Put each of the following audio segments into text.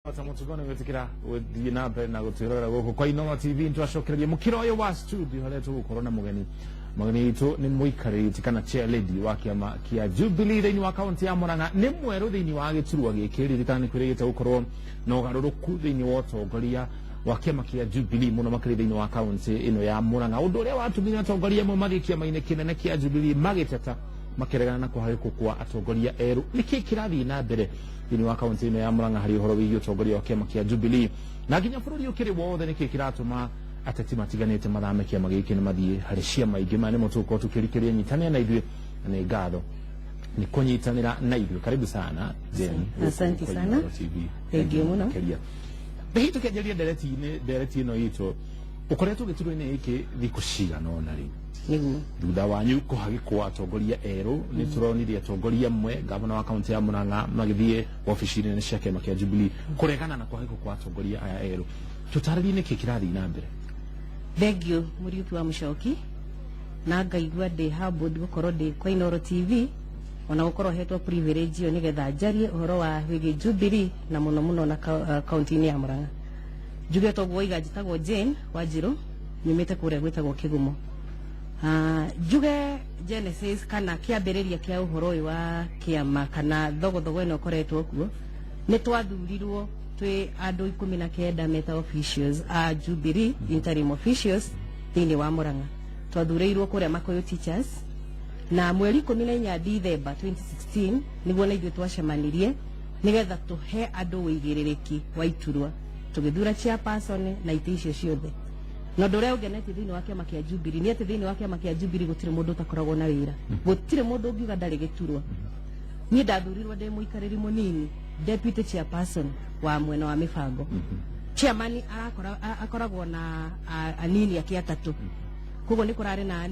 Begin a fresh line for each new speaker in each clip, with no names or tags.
Mutukone gwetikira uthii na mbere na gutirora guku kwa Inooro TV ntwacokererie mukiro uyu wa studio haria tugukorwo na mugeni itu ni muikariri kana chair lady wa kiama kia Jubilee thiini wa kaunti ya Murang'a ni mweru thiini wa giturwa giki ririkana kwirigite gukorwo no garuruku thiini wa utongoria wa kiama kia Jubilee muno makiri thiini wa kaunti ino ya Murang'a undu uria watumire atongoria mo magikia maine kinene kia Jubilee magiteta makiregana na kuhariko kwa atongoria eru niki kirathi na mbere thiini wa kaunti ino ya Murang'a hari uhoro wigi utongoria wa kiama kia Jubilee na nginya bururi ukiri wothe niki kiratuma ateti matiganite mathame kiama giki ni mathie hari ciama ingi mane mutuko tukirikiria nyitane na ithuĩ na ngatho ni kunyitanira na ithuĩ karibu sana Jen.
Asante sana thank you muno
behitu kiajaria dereti ino itu ukoretwo gĩturwa-inĩ gĩkĩ thikũ cigana ũna rĩu
niguo
thutha wanyu kũhagĩkwo atongoria erũ nĩ tũronire atongoria amwe gavana wa kaunti ya Murang'a magĩthiĩ wabici nene cia kĩama kĩa Jubilee kũregana na kũhagĩkwo kwa atongoria aya erũ tũtarĩrie nĩkĩ kĩrathiĩ na mbere.
Thank you Mũriũki wa Mũchoki na ngaigua ndĩ humbled gũkorwo ndĩ kwa Inooro TV ona gũkorwo hetwo privilege ĩyo nĩgetha njarie ũhoro wa wĩgiĩ Jubilee na mũno mũno na kaunti-inĩ ya Murang'a. Njuge toguo iga njĩtagwo Jane Wanjirũ nyumĩte kũrĩa gwĩtagwo Kĩgumo. Njuge Genesis kana kĩambĩrĩria kĩa ũhoro ũyũ wa kĩama kana thogothogo ĩno ũkoretwo kuo nĩ twathurirwo twĩ andũ 19 meta officials a Jubilee interim officials thĩinĩ wa Murang'a twathurirwo kũrĩa Makuyu Teachers na mweri 14 December 2016 nĩguo na ithuĩ twacemanirie nĩgetha tũhe andũ wĩigĩrĩrĩki wa iturwa tũgĩthura chairperson na itĩ icio ciothe no ndore ũngenete thĩinĩ wa kĩama kĩa Jubilee nĩ atĩ thĩinĩ wa kĩama kĩa Jubilee gũtirĩ mũndũ utakoragwo na wĩra gũtirĩ mũndũ ũngiuga ndarĩ gĩturwa niĩ ndathurirwo ndĩ mũikarĩri mũnini deputy chairperson wa mwena wa mĩbango chairman akoragwo na anini ake atatũ koguo nĩ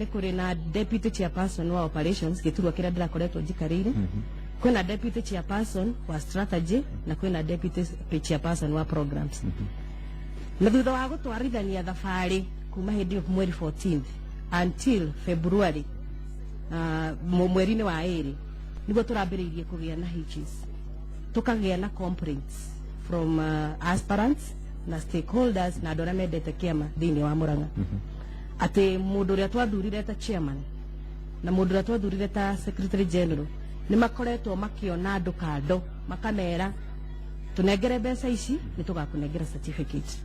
kũrĩ na deputy chairperson wa operations gĩturwa kĩrĩa ndĩrakoretwo njikarĩire kwĩna deputy chairperson wa strategy na kwĩna deputy chairperson wa programs na thutha wa gũtwarithania thabarĩ kuma hĩndĩ ĩyo mweri 14th until February mweri-inĩ wa ĩrĩ nĩguo tũrambĩrĩirie kũgĩa na hitches tukagĩa na complaints from aspirants na stakeholders na andũ arĩa mendete kĩama thĩinĩ wa Murang'a atĩ mũndũ ũrĩa twathurire ta chairman na mũndũ ũrĩa twathurire ta secretary general nĩ makoretwo makĩona andũ kando makamera tunengere mbeca ici nĩ tũgakũnengera certificate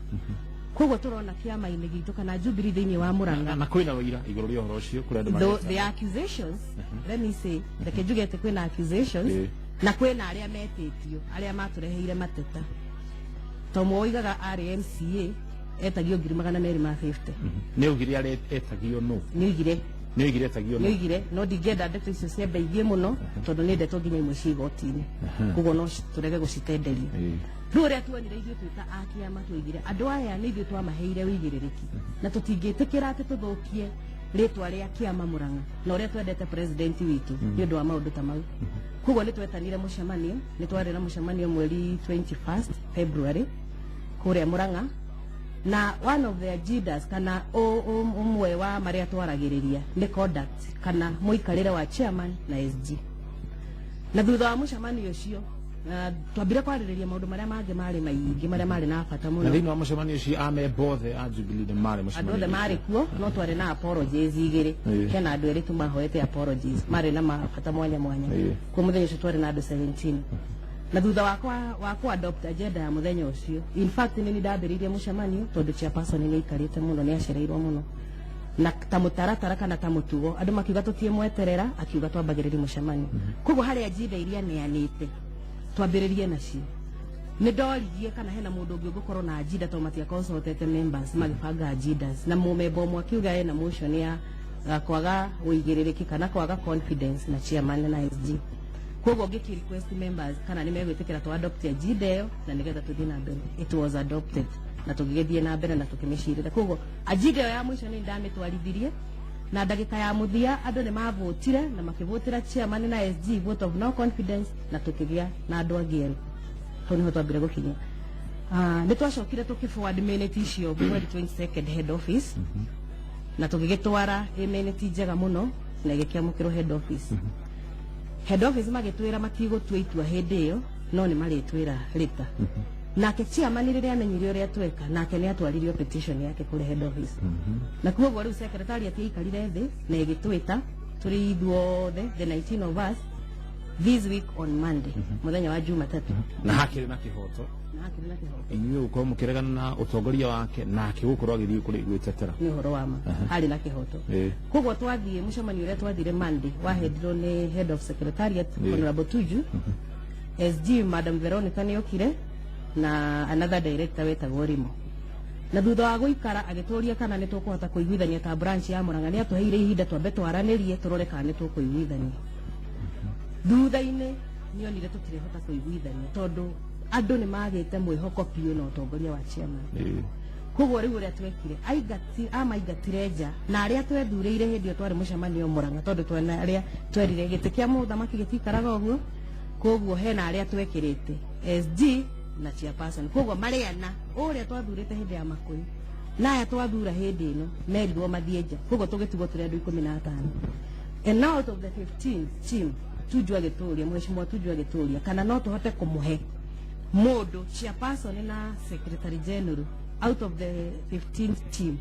koguo tũrona kĩama-inĩ gitũ kana Jubilee thĩinĩ wa Murang'a
na kwĩna ũira igũrũ rĩa ũhoro ũcio kũrĩ andũ
the accusations let me say reke njuge atĩ kwĩna accusations na kwĩna arĩa metĩtio arĩa matũreheire mateta to moigaga RMCA etagio 250
nĩ ugire arĩa etagio no nĩ ugire etagio no
no ndingĩenda ndeto icio ciambeithie mũno tondũ nĩ ndeto nginya imwe ci igoti-inĩ koguo no tũrege gũcitenderia rĩu ũrĩa tuonire ithuĩ twĩta a kĩama twoigire andũ aya nĩ ithuĩ twamaheire wĩigĩrĩrĩki na tũtingĩtĩkĩra atĩ tũthũkie rĩtwa rĩa kĩama Murang'a na ũrĩa twendete president witũ nĩ ũndũ wa maũndũ ta mau koguo nĩ twetanire mũcemanio nĩ twarĩ na mũcemanio mweri 21st February kũrĩa Murang'a na one of the agendas kana umwe wa maria twaragĩrĩria nĩ conduct kana mũikarĩre wa chairman na SG na thutha wa mũcemanio ũcio twambire kwarĩrĩria maũndũ marĩa mangĩ marĩ maingĩ marĩa marĩ na bata mũno
thĩinĩ wa mũcemanio ũcio amemba othe a Jubilee nĩ marĩ mũcemanio
andũ othe marĩ kuo no twarĩ na apologies igĩrĩ hena andũ erĩ tu mahoete apologies marĩ na mabata mwanya mwanya kwa mũthenya ũcio twarĩ na andũ 17 na thutha wa ku adopt agenda ya mũthenya ũcio in fact nĩ ndambĩrĩirie mũcemanio tondũ chairperson nĩ aikarĩte mũno nĩ acereirwo mũno na ta mũtaratara kana ta mũtugo andũ makiuga tũtiĩmweterera akiuga twambagĩrĩrie mũcemanio koguo harĩa agenda iria neanĩte twambĩrĩrie nacio nĩ ndoririe kana hena mũndũ ũngĩ ũgũkorwo na agenda to matiaconsultete members magĩbanga agendas na mũmemba ũmwe akiuga ena motion ya kwaga ũigĩrĩrĩki kana kwaga confidence na chairman na SG koguo ngĩki request members kana nĩ megwĩtĩkĩra twa adopt agenda ĩyo na nĩgetha tũthiĩ na mbere it was adopted na tũgĩthiĩ na mbere na tũkĩmĩcirĩra koguo agenda ĩyo ya mũico nĩ ndamĩtwarithirie na ndagĩka ya mũthia andũ nĩ mavotire na makĩvotĩra chairman na SG vote of no confidence na tũkĩgĩa na andũ angĩ erũ hau nĩho twambire gũkinya nĩ twacokire tũkĩforward minute icio mweri 22nd head office na tũgĩgĩtwara minute njega mũno na igĩkĩamũkĩrwo head office magĩtwĩra matigũtua itua hĩndĩ ĩyo no nĩ marĩtwĩra rita nake chairman rĩrĩa amenyire ũrĩa tweka nake nĩ atwaririo petition yake kũrĩ head office na kuoguo rĩu secretary atiikarire thĩ na ĩgĩtwĩta tũrĩ ithuothe the 19 of us this week on Monday muthenya wa Jumatatu
na hakiri na kihoto inyuĩ uko mukiregana na utongoria wake na akigukorwo agithii kuri gwitetera
ni horo wa ma hari na kihoto kuoguo twathie mucemanio uria twathire Monday wahedirwo ni head of secretariat Honorable Tuju SG Madam Veronica Niokire na another director wetagwo Rimo na thutha wa guikara agituria kana ni tukuhota kuiguithania ta branch ya Murang'a ni atuheire ihinda twambe twaranirie turore kana ni tukuiguithania thutha-ini nionire tutirehota kuiguithania tondu andu ni magite mwihoko piu na utongoria wa chairman kuguo riu uria twekire amaigatire nja na aria twethureire hindi twari mucemanio Murang'a tondu twena aria twerire giti kia muthamaki gitikaraga uguo kuguo hena aria twekirite SG na chairperson kuguo mariana uria twathurite hindi ya Makuri na aya twathura hindi ino merirwo mathie nja kuguo tugitigwo turi andu 15 and now out of the 15 team Tuju agituria mheshimiwa Tuju agituria kana no tuhote kumuhe mundu chairperson na secretary general out of the 15th team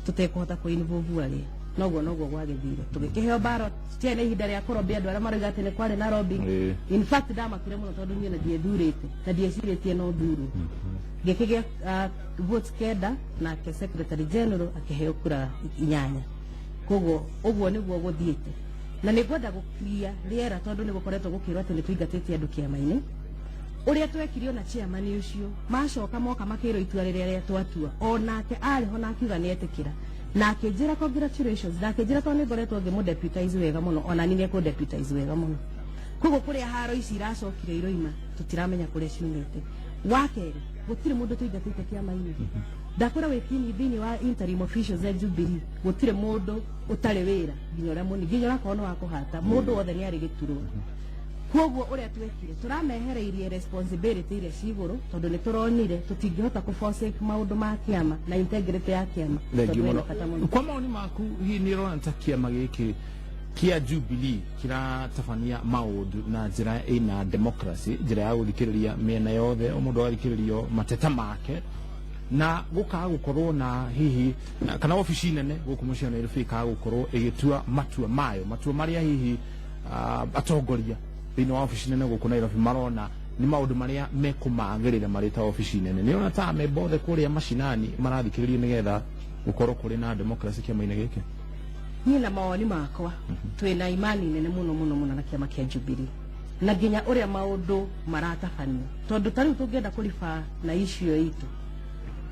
tutekuhota kuinvolve ali noguo gwagithire tugikiheo baro tiene ihinda ria kurobia andu aria marauga ati ni kwari na lobbying in fact ndamakire muno tondu nie na ndiethurite na ndieciritie no thuru gikigia votes kenda na ke secretary general akiheo kura 8 koguo uguo niguo guthiite na nigwenda guklia riera tondu nigukoretwo gukirwa ati ni tuingatite andu kiama-ini uria twekirio na chairman ucio macoka moka makiro itua riria twatua onake ariho na akiuga ni etikira na akijira congratulations na akijira to ni ngoretwo ngimu deputize wega muno ona ni ko deputize wega muno kugo kuria haro ici iracokire iroima tutiramenya kuria ciumite wakeri gutire mundu tuingatite kiama-ini ndakora wekini thini wa interim officials za Jubilee gutire mundu utari wira nginya uria muni nginya uria kono wa kuhata mundu wothe ni ari gituro kuoguo uria twekire turamehereirie responsibility iria ciguru tondu ni turonire tutingihota kuforsake maundu ma kiama na integrity ya kiama
kwa maoni maku hii ni rona ta kiama giki kia Jubilee kiratabania maundu na njira ina democracy njira ya guthikiriria miena yothe mundu athikiririo mateta make na gukaga gukorwo na hihi kana ofici nene guku mucio na Nairobi kaga gukorwo igitua matua maria hihi atongoria thini wa ofici nene guku Nairobi marona ni maundu maria mekumagirira marita ofici nene ni ona ta mebothe kuria mashinani marathikiririo nigetha gukorwo kuri na democracy kiama-ini giki
ni na mawoni makwa twina imani nene muno na kiama kia Jubilee na nginya uria maundu maratafanio tondu tariu tungienda kurifa na issue itu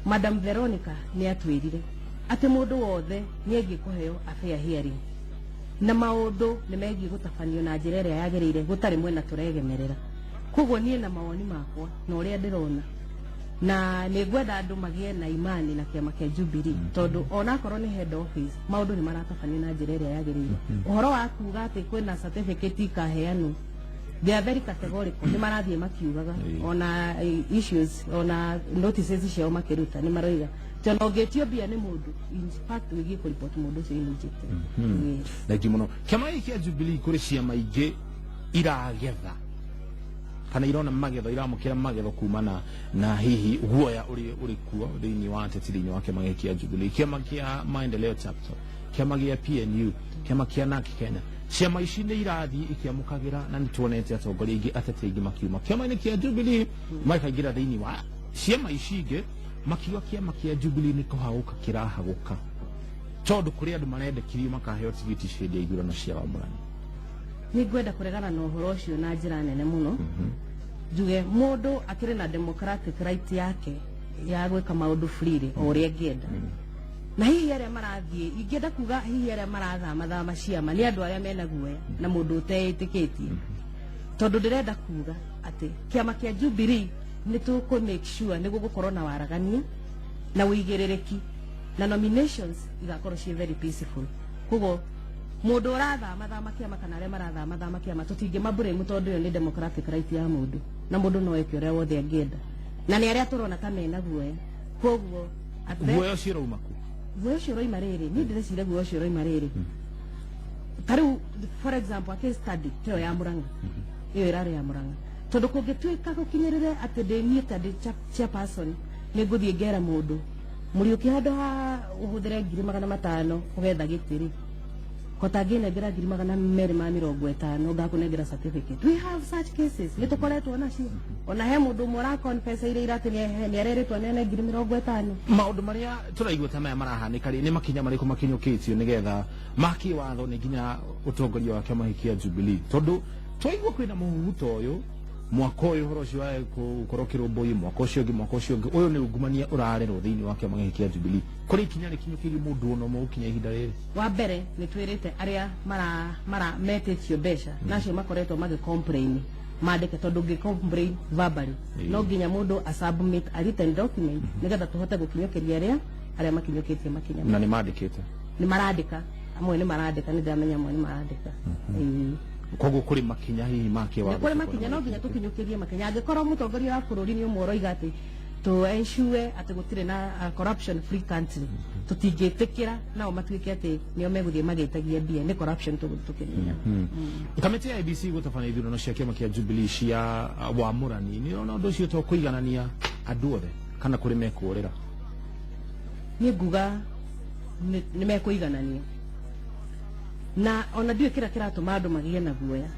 Madam Veronica ni atwirire ati mundu wothe ni angikuheo a fair hearing na maundu ni megie gutafanio na njira iria yagirire gutari mwena turegemerera kuguo nie na mawoni makwa na uria ndirona na ni gwenda andu magie na imani na kiama kia Jubilee tondu ona korwo ni head office maundu ni maratafanio na njira iria yagirire uhoro wa kuga ati kwina certificate kaheanu they are very categorical ni marathie makiugaga ona issues ona notices ciao makiruta ni maroiga tono getio bia ni mundu in fact we give report mundu cio illegit
like muno kiama kia Jubilee kuri ciama ingi iragetha kana irona magetho iramukira magetho kumana na hihi guoya uri kuo thini wa tetiri-ini wa kiama kia Jubilee kiama kia maendeleo chapter kiama kia PNU kiama kia NARC Kenya ciama ici ni irathi ikiamukagira na nituonete atongoria ingi atete ingi makiuma kiama-ini kia Jubilee makaingira thini wa ciama ici ingi makiwa kiama kia Jubilee ni kuhaguka kirahaguka tondu kuri andu marendekirio makaheo tigiti cindi ya ithurano cia Wamũrani
ni gwenda kuregana na uhoro ucio na njira nene muno juge mundu akire na democratic right yake ya gwika maundu freely o uria ngienda na hihi aria marathie ingienda kuga hihi aria marathama ciama ni andu aria mena guoya na mundu uteitikitie tondu ndirenda kuga ati kiama kia Jubilee ni tuku make sure ni gugukorwo na waragania na uigiririki na nominations igakorwo ci very peaceful kugo mundu urathama kiama kana aria marathama kiama tutingi mabure mutondu yo ni democratic right ya mundu na mundu no eke uria wothe angienda na ni aria turona ta mena guoya koguo
guoya ucio raumaku
guoya ucio roima riri ni ndirecira guoya ucio roima riri tariu for example a case study teo ya Murang'a iyo irari ya Murang'a tondu kungituika gukinyirire ati ndini ta ndi chairperson ni nguthie ngera mundu Muriuki hado ha uhuthire 500 ugetha gitiri kotagine ngira 250 ngakunengira certificate. We have such cases nitukoretwo nacio ona he mundu mura confess ire irati ni areretwo nene 250.
Maundu maria turaigua ta maya marahanika ri ni makinya mariko makinyukitio nigetha maki watho ni nginya utongoria wa kiama hiki ya Jubilee tondu twaigua kwina muhuto uyu mwaka uyu horo cio wa gukorokirwo mbui mwaka ucio ngi uyu ni ungumania urarerwo thiini wa kiama hiki ya Jubilee kuri ikinya ni kinyukirie mundu ono mukinya ihinda riri.
Wa mbere ni twirite aria mara metitio besha nacio makoretwo magi complain mandike tondu ngi complain verbally no nginya mundu asubmit a written document nigetha tuhote gukinyukiria aria makinyukitie makinya
na ni mandikite
ni marandika amwe ni marandika ni ndamenya amwe ni marandika
koguo kuri makinya hihi make wa
kuri makinya no nginya tukinyukirie makinya angikorwo mutongoria wa bururi ni umwe roiga ati to ensure ati gutire na corruption free country tutingitikira nao matuike ati nio meguthie magetagia mbia ni corruption tukirinya.
Kamiti ya IEBC gutafanya ithurano cia kiama kia Jubilee cia wamurani ni ona undu ucio to kuiganania andu othe kana kuri mekurira
ni nguga ni mekuiganania na ona ndiwe kira tuma andu magie na guoya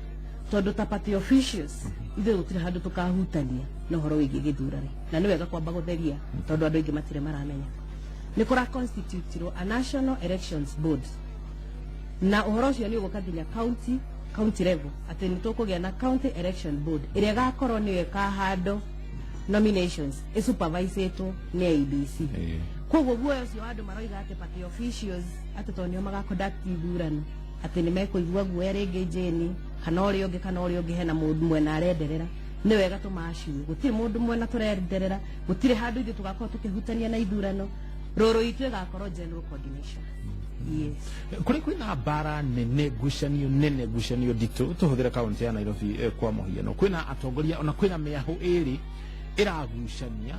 tondu ta party officials ithe gutire handu tukahutania no horo wigi githurani na ni wega kwamba gutheria tondu andu ingi matire maramenya ni kura constitute a national elections board na uhoro ucio ni uguka nginya county level ati ni tukugia na county election board iria gakorwo ni weka hando nominations superviseto ni IEBC. Koguo guoya ucio andu maroiga ati party officials ati tonio magaconduct ithurano ati ni mekuigua guoya ringi jeni kana uri ungi hena mundu mwena arenderera ni wega tumaciu gutire mundu mwena turenderera gutire handu ithu tugakorwo tukihutania na ithurano roro itwe gakorwo general coordination. Yes.
Kuri kwina bara nene gucanio ditu tuhuthira kaunti ya Nairobi kwa muhiano kwina atongoria ona kwina miahu iri iragucania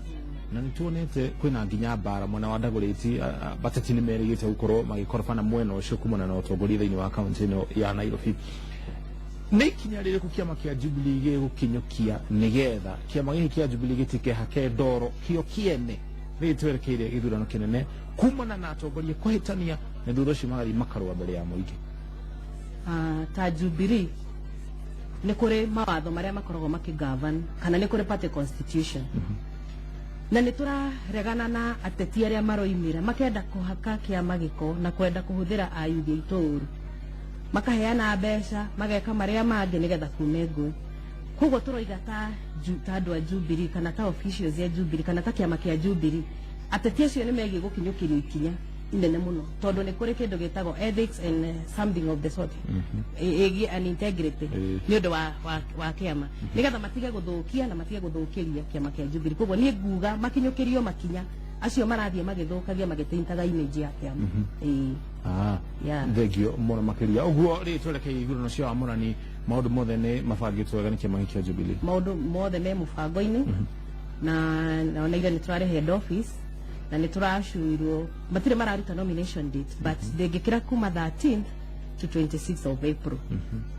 na nituonete kwina nginya bara mwana wa Dagoretti batati ni merigite gukorwo magikorofana mwena ucio kumana na utongoria thiini wa kaunti ino ya Nairobi. Ni kinya riri ku kiama kia Jubilee ge gukinyukia nigetha kiama giki kia Jubilee gitike hake ndoro kio kiene ni twerekeire ithurano kinene kumana na atongoria kuhitania na thutha ucio magari makarwa mbere ya muingi.
Ta Jubilee ni kuri mawatho maria makoragwo makigovern kana ni kuri party constitution na ni turaregana na ateti aria maroimira makenda kuhaka kiama giko na kwenda kuhuthira ayuthi ituru makaheana mbeca mageka maria mangi nigetha kume ngui. Koguo turoiga ta andu a Jubilee kana ta officials ya Jubilee kana ta kiama kia Jubilee ateti acio ni megi gukinyukirio ikinya inene muno tondu ni kuri kindu gitagwo ethics and something of the sort egi and integrity ni undu wa kiama nigetha matige guthukia na matige guthukiria kiama kia Jubilee. Koguo ni nguga makinyukirio makinya acio marathie magithukagia magiteintaga image ya kiama.
Thegio muno makiria uguo ri twerekei ithurano cia wamurani maundu mothe ni mabangitwo wega ni kiama kia Jubilee
maundu mothe me mubango-ini na ona ira ni turare head office na ni turashuirwo matire mararuta nomination date but ndingikira kuma 13th to 26th of April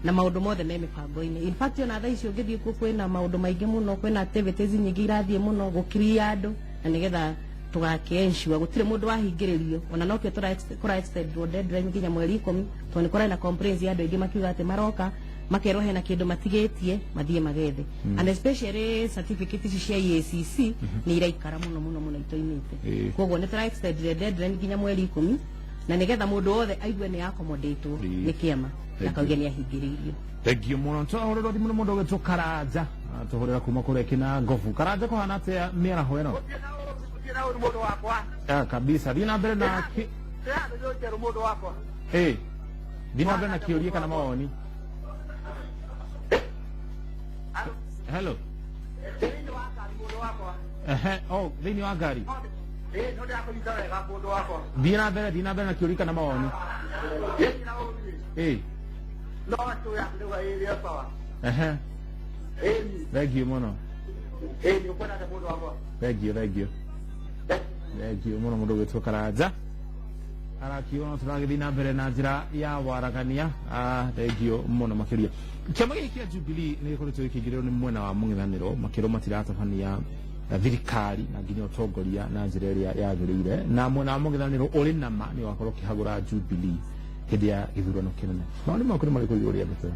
na maundu mothe me mibango-ini. In fact ona thaa icio ngithii kwina maundu maingi muno kwina activities nyingi irathie muno gukiria andu na nigetha tugakiensure gutire mundu wahingiririo ona no kio tura extend deadline nginya mweri 10 toni kora na complaints ya andu ingi makiuga ati maroka makero hena kindu matigetie mathie magethe and especially certificate cia IECC ni iraikara muno itoinite. Koguo ni tura extend deadline nginya mweri 10 na nigetha mundu wothe aigue ni accommodate ni kiama akauge ni ahingiririo.
Thegio muno tuhorero muno mundu wetwo Karanja tuhorera kuma kurekina ngofu Karanja ko hanate miraho eno kabisa dina mbere na dina mbere na kiuria kana mawoni. Hello oh thini wa ngari dina mbere na kiuria kana mawoni thegio muno thegio muno mundu wetwo Karanja arakiona turagithii na mbere na njira ya waragania thengio muno makiria kiama giki kia Jubilee ni gikoretwo gikigirwo ni mwena wa mung'ethaniro makiro matiratabania thirikari na nginya utongoria na njira iria yagirire na mwena wa mung'ethaniro uri nama ni wakorwo kihagura Jubilee hindi ya githurano kinene maoni makuru mari kuigoria mbete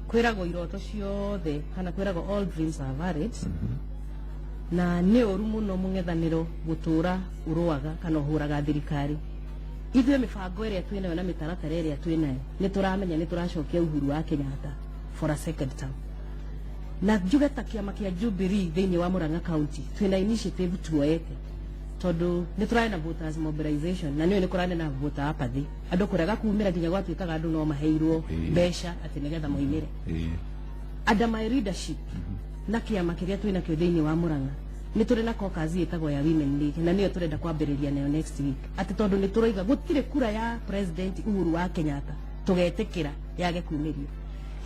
kwiragwo iroto ciothe kana kwiragwo all dreams are valid na nĩ ũru mũno mũng'ethanĩro gũtũra ũrũaga kana ũhũraga thirikari ithuĩ mĩbango ĩrĩa twĩnayo na mĩtaratara ĩrĩa twĩnayo nĩ tũramenya nĩ tũracokia Uhuru wa Kenyatta for a second term na njuge ta kĩama kĩa Jubilee thĩinĩ wa Murang'a County twĩna initiative tuoete tondũ nĩ tũrarĩ na voters mobilization na nĩyo nĩ kũrarĩ na voter apathy andũ kũrega kumĩra nginya gwatuĩkaga andũ no maheirwo mbeca atĩ nĩgetha moimĩre under my leadership na kiama kiria twina kio thĩinĩ wa Murang'a nĩ tũrĩ na caucus ĩtagwo ya Women League na nĩyo tũrenda kwambĩrĩria nayo next week atĩ tondũ nĩ tũroiga gũtirĩ kura ya president Uhuru wa Kenyatta tũgetĩkĩra yage kumĩrio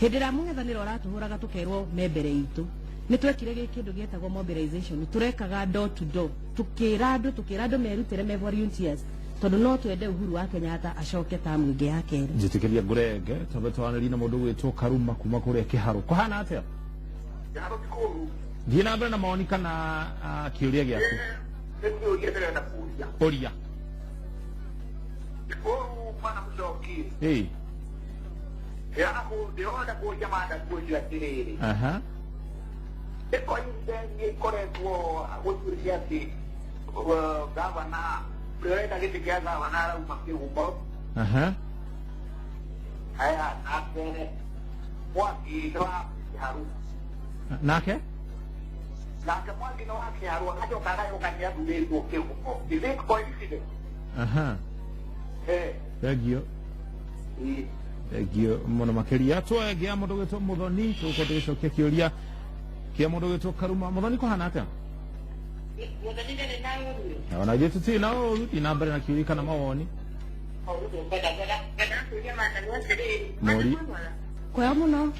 hĩndĩ ĩrĩa mũng'ethanĩro ũratũhũraga tũkerwo membere itũ nĩ twekire kĩndũ gĩetagwo mobilization tũrekaga door to door tũkĩra andũ merutĩre me volunteers tondũ no twende Uhuru wa Kenyatta acoke tamu ĩngĩ ya kerĩ
njĩtĩkĩria ngũrenge tondũ twanĩrĩ na mũndũ gwĩtwo Karuma kuma kũrĩa Kĩharũ kũhana atĩa thiĩ na mbere na mawoni kana kĩũria gĩaku ũria
ikoretwo gũtuĩria atĩ gavana ũrĩa gĩtĩ kĩa gavana arauma kĩgũmbo aya nake Mwangi wa Kĩharũ
nake
Mwangi wa Kĩharũ agacoka agayoka nĩ athurĩtwo kĩgũmbo is it coincidence
thengio mũno makĩria twengea mũndũ gwĩtwo Mũthoni tũgũkorwo tũgĩcokia kĩũria kia mũndũ gwĩtwo Karuma Mũthoni kũhana atĩa ona ithuĩ tũtirĩ na ũũru thiĩ na mbere na kĩũria kana mawoni mori
kwega mũno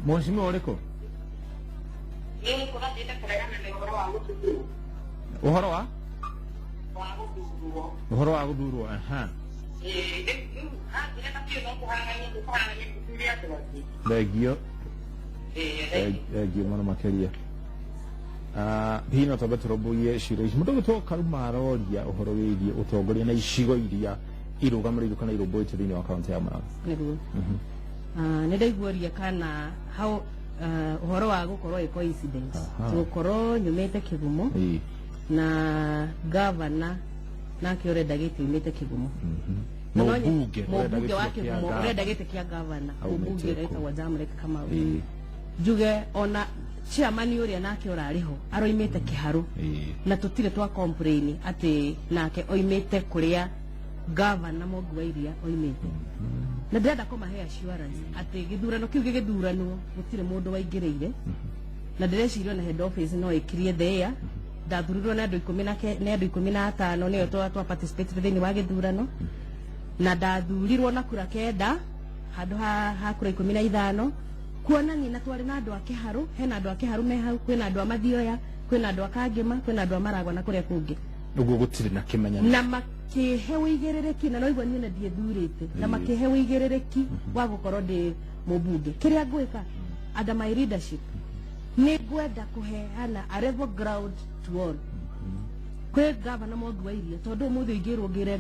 mheshimiwa ũrĩkũ ũhoro wa gũthurwo thengio mũno makĩria hihi no twambe tũrũmbũiye ciũria ici mũndũ gwĩtwo Karuma aroria ũhoro wĩgiĩ ũtongoria na icigo iria irũgamĩrĩirwo kana irũmbũĩte thĩinĩ wa kaũntĩ ya Murang'a
nĩguo nĩ ndaiguoria kana hau ũhoro wa gũkorwo ĩ coincidence gũkorwo nyumĩte Kĩgumo na gavana nake ũrenda gĩtĩ umĩte Kĩgumo mũmbunge wa Kĩgumo ũrenda gĩtĩ kĩa gavana mũmbunge ũretagwo Jamrek Kamau njuge ona chairman ũrĩa nake ũrarĩho aroimĩte Kĩharũ na tũtirĩ twa complain atĩ nake oimĩte kũrĩa gavana Mwangi wa Iria oimĩte na ndĩrenda kũmahe assurance atĩ gĩthurano kĩu gĩgĩthuranwo gũtirĩ mũndũ waingĩrĩire na ndĩreciria na head office no ĩkirie thĩa ndathurirwo na andũ 15 nĩyo twa participate thĩinĩ wa gĩthurano na ndathurirwo na kura kenda handũ ha kura 15 kuonania na twarĩ na andũ a Kĩharũ hena andũ a Kĩharũ me hau kwĩna andũ a Mathioya kwĩna andũ a Kangema kwĩna andũ a Maragwa na kũrĩa kũngĩ
ũguo gũtirĩ na kĩmenyano
na makĩhe ũigĩrĩrĩki na noigua niĩ ndiethurĩte na makĩhe ũigĩrĩrĩki wa gũkorwo ndĩ mũmbunge kĩrĩa ngwĩka under my leadership nĩ ngwenda kũheana a level ground to all kwĩ gavana Mwangi wa Iria tondũ ũmũthĩ ingĩrwo ngĩre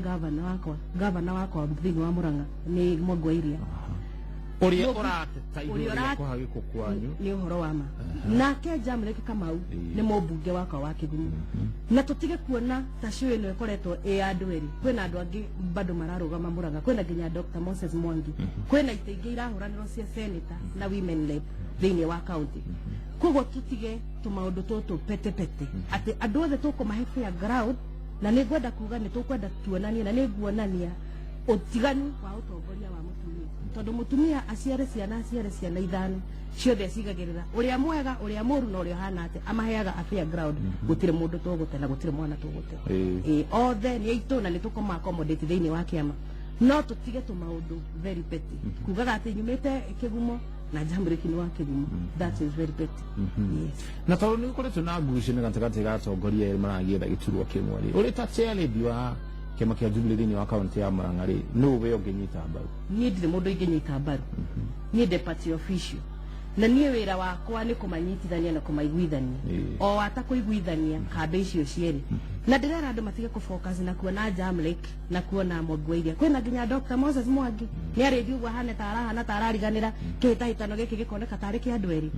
gavana wakwa thĩinĩ wa Murang'a nĩ Mwangi wa Iria
ũrĩa ũrateta igũrũ kwa gĩkũ kwanyu
nĩ ũhoro wa ma nake Jamrek Kamau nĩ mũmbunge wakwa wa Kĩgumo na tũtige kuona ta ciĩ ĩno ĩkoretwo ĩ andũ erĩ kwĩna andũ angĩ bado mararũgama Murang'a kwĩna nginya Dr. Moses Mwangi kwĩna ite ingĩ irahũranĩrwo cia senator na women rep thĩinĩ wa county koguo tũtige tũmaũndũ tũtũ petepete atĩ andũ othe tũkũmahe fair ground na nĩ ngwenda kuga nĩ tũkwenda tuonanie na nĩ nguonania ũtiganu wa ũtongoria wa mũtumia tondũ mũtumia aciare ciana ithano ciothe acigagĩrĩra ũrĩa mwega ũrĩa mũru na ũrĩa hana atĩ amaheaga a fair ground gũtirĩ mũndũ tũgũte na gũtirĩ mwana tũgũte othe nĩ aitũ na nĩ tũkũma accommodate thĩinĩ wa kĩama no tutige tu maundu very petty kugaga ati nyumite kigumo na Jamrek ni wa kigumo that is very petty. Yes.
Na tondå nä gå koretwo na ngucanio gatagatĩ ga atongoria erĩ maragietha gĩturwa kĩmwe rĩ ũrĩ ta chairlady wa kĩama kĩa Jubilee thĩinĩ wa kaunti ya Murang'a rĩ nũ we ũngĩnyita mbaru?
Niĩ ndirĩ mũndũ ingĩnyita mbaru, niĩ deputy official na niĩ wĩra wakwa nĩ kũmanyitithania na kũmaiguithania o ata kũiguithania kambe icio cierĩ na ndĩrera andũ matige kũfocus na kuona Jamrek na kuona Mogwairia. Kwĩna nginya Dr. Moses Mwangi nĩ arĩthi ũguo hana ta arariganĩra kĩhĩtahĩtano gĩkĩ gĩkoneka tarĩ kĩa andũ erĩ.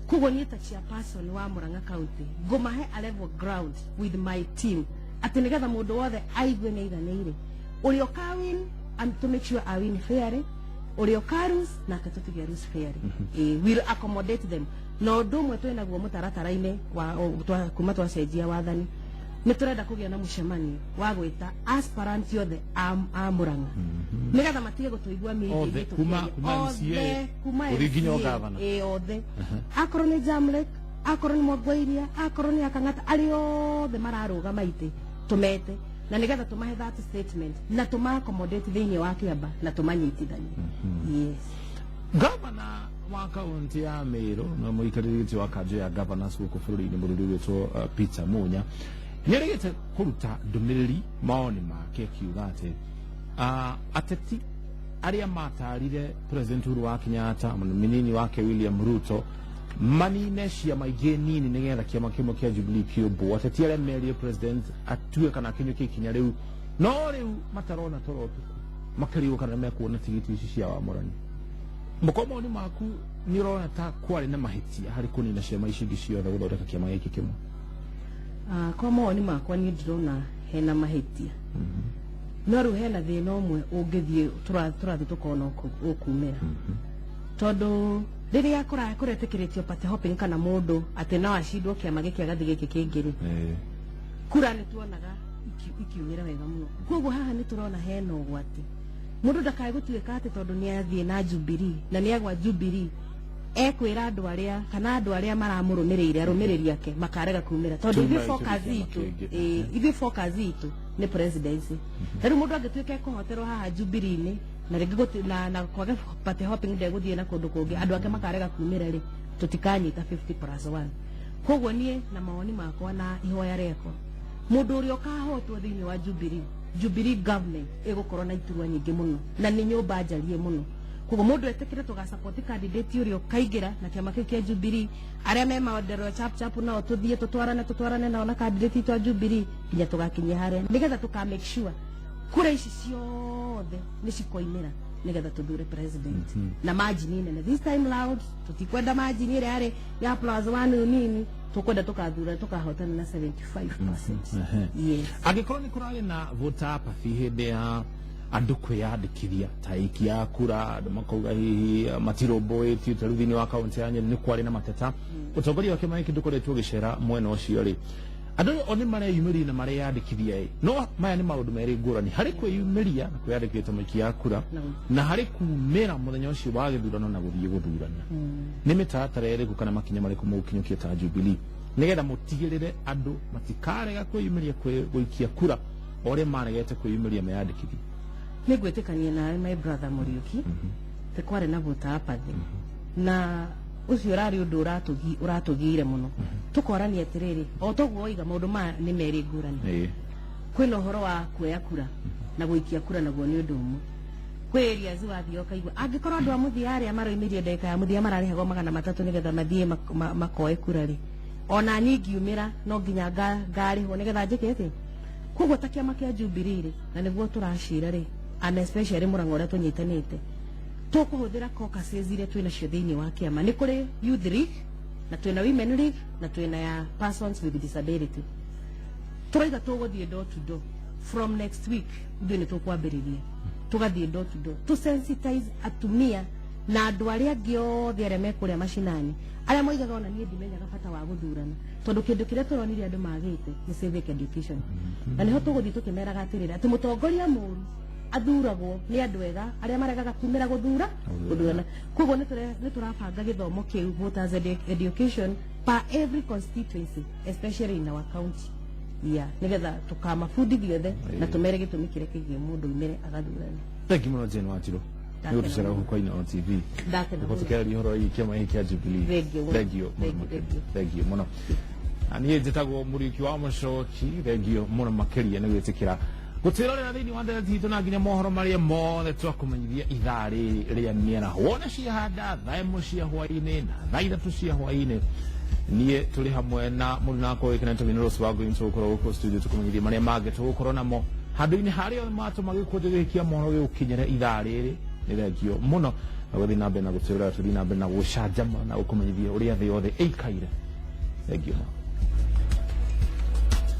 Koguo niĩ ta chairperson wa Murang'a County ngũmahe a level ground with my team atĩ nĩgetha mũndũ wothe aigue nĩ aiganĩire. Ũrĩa ũkawin to make sure I win fairly, ũrĩa ũkarus nake tũtige rus fairly. We'll accommodate them. No ũndũ ũmwe twĩnaguo mũtaratara-inĩ wa kuma twacenjia wathani nĩ tũrenda kũgĩa na mũcemanio wa gwĩta aspirant yothe a Murang'a nĩgetha matige gũtũigua mĩingĩ
kuma
othe akorwo nĩ Jamrek, akorwo nĩ Mogwairia, akorwo nĩ Akang'ata, arĩ othe mararũgama itĩ tũmete na nĩgetha tũmahe that statement na tũma accommodate thĩinĩ wa kĩamba na tũmanyitithanie. Yes.
Gavana wa kaunti ya Meru na mũikarĩri gĩtĩ wa kanjũ ya governors gũkũ bũrũri-inĩ mũrũri wĩtwo Peter Munya nĩ arĩgĩte kũruta ndũmĩrĩri maoni make akiuga atĩ ateti arĩa matarire President Uhuru wa Kenyatta mũnini wake William Ruto manine ciama ingĩ nini nĩgetha kĩama kĩmwe kĩa Jubilee kĩũmbwo. Ateti arĩa merie president atue kana kinyũkie ikinya rĩu no rĩu matarona toro ũtukũ makĩrigwo kana mekuona tigiti ici cia wamũrani. Mũkomoni maku nĩ ũrona ta kwarĩ na mahĩtia harĩ kũnina ciama ici ingĩ ciothe gũthondeka kĩama gĩkĩ kĩmwe?
Kwa mawoni makwa niĩ ndĩrona hena mahĩtia no rĩu hena thĩna ũmwe ũngĩthiĩ tũrathiĩ tũkona ũkumĩra tondũ rĩrĩa kũretĩkĩrĩtio party hopping kana mũndũ atĩ no acindwo kĩama gĩkĩ agathi gĩkĩ kĩngĩ rĩ kura nĩ tuonaga ikiumĩra wega mũno. Koguo haha nĩ tũrona hena ũgwati mũndũ ndakae gũtuĩka atĩ tondũ nĩ athiĩ na Jubilee na nĩ agwa Jubilee ekwĩra andũ arĩa kana andũ arĩa maramũrũmĩrĩire arũmĩrĩri ake makarega kumĩra tondũ ithuĩ focus itũ nĩ presidency. Rĩu mũndũ angĩtuĩka ekũhoterwo haha Jubilee-inĩ na rĩngĩ na kwaga party hopping ndegũthiĩ na kũndũ kũngĩ andũ ake makarega kumĩra rĩ tũtikanyita 50+1. Koguo niĩ na mawoni makwa na ihoya rĩakwa mũndũ ũrĩa ũkahotwo thĩinĩ wa Jubilee government ĩgũkorwo na iturwa nyingĩ mũno na nĩ nyũmba njarie mũno. Koguo mũndũ etĩkĩre tũgasupport candidate ũrĩa ũkaingĩra na kĩama kĩu kĩa Jubilee arĩa me maũndero chap nao tũthiĩ tũtwarane nao na candidate itũ a Jubilee nginya tũgakinyia harĩa nĩgetha tũka make sure kura ici ciothe nĩ cikoimĩra nĩgetha tũthure president na margin nene. This time loud tũtikwenda margin ĩrĩa yarĩ ya +1 nini tũkwenda tũkathura tũkahotana na 75%. Yes.
Angĩkorwo nĩ kũrarĩ na voter apathy hĩndĩ ya andũ kwĩyandĩkithia taiki ya kura andũ makauga hihi matirũmbũĩtio ta rĩu thĩinĩ wa kaunti ya Nyeri nĩ kwarĩ na mateta ũtongoria wa kĩama gĩkĩ ndũkoretwo ũgĩcera mwena ũcio rĩ andũ o nĩ mareyumĩria na mareyandĩkithia no maya nĩ maũndũ merĩ ngũrani harĩ kwĩyumĩria na kwĩyandĩkithia ta mũikia ya kura na harĩ kumĩra mũthenya ũcio wa gĩthurano na gũthiĩ gũthurana. Nĩ mĩtaratara ĩrĩkũ kana makinya marĩkũ mũgũkinyũkia ta Jubilee nĩgetha mũtigĩrĩre andũ matikarega kwĩyumĩria gũikia kura o ũrĩa maregete kwĩyumĩria meyandĩkithia?
Nĩ gwĩtĩkania nawe my brother Mũriũki tĩ kwarĩ na voter apathy na ucio ũrarĩ ũndũ ũratũgiire mũno tũkorania atĩrĩrĩ o toguo oiga maũndũ maya nĩ merĩ ngũrani. Kwĩna ũhoro wa kuoya kura na gũikia kura naguo nĩ ũndũ ũmwe. Kwĩ areas wathiĩ ũkaigua angĩkorwo andũ a mũthia arĩa maroimĩrie ndagĩka ya mũthia mararĩhagwo 300 nĩgetha mathiĩ makoe kura rĩ ona niĩ ngiumĩra no nginya ngarĩhwo nĩgetha njĩke atĩ. Koguo ta kĩama kĩa Jubilee rĩ na nĩguo tũracira rĩ and especially Murang'a ũrĩa tũnyitanĩte tũkũhũthĩra caucuses iria twĩnacio thĩinĩ wa kĩama. Nĩ kũrĩ youth league na twĩna women league na twĩna ya persons with disability. Tũraiga tũgũthiĩ door to door from next week ithuĩ nĩ tũkwambĩrĩria tũgathiĩ door to door to sensitize atumia na andũ arĩa angĩ othe arĩa mekũrĩa macinani arĩa moigaga ona niĩ ndimenyaga bata wa gũthurana tondũ kĩndũ kĩrĩa tũronire andũ magĩte nĩ civic education na nĩho tũgũthiĩ tũkĩmeraga atĩrĩrĩ atĩ mũtongoria mũru athuragwo nĩ andũ ega arĩa maregaga kumĩra gũthurana. Koguo nĩ tũrabanga gĩthomo kĩu voters education per every constituency especially in our county ya nigetha tukamabundithia othe na tumere gitumi kire kigie mundu imere agathurane.
Thank you muno Jane Wanjiru nä gå tå cera gå kwa ino TV gå tå kereria å horo kä ama gä kä a Jubilee. Thengio må no niä njä tagwo må riuki wa må coki thengio må no makä ria nä gwä tä kä ra gå twä rorera thä inä wa ndeto citå na nginya mohoro marä mothe twakå menyithia ithaa rä a miena wona ciahanda thaa ĩmwe cia hwainä na thaa ithatå cia hwainä niä tå rä hamwe na må ndå nakå ä kä na tå nä rå wangu tå gå korwo gå kå studio tå kå menyithia marä a mangä tå gå korwo namo handå-inä harä othe matå magä kå njä gä kia mohoro gä gå kinyä ithaa rä rä nä thengio må no na gå thiä na mbere na gå twä rora tå thiä na mbere na gå canjama na gå kå menyithia å rä a thä yothe ä ikaire thengio.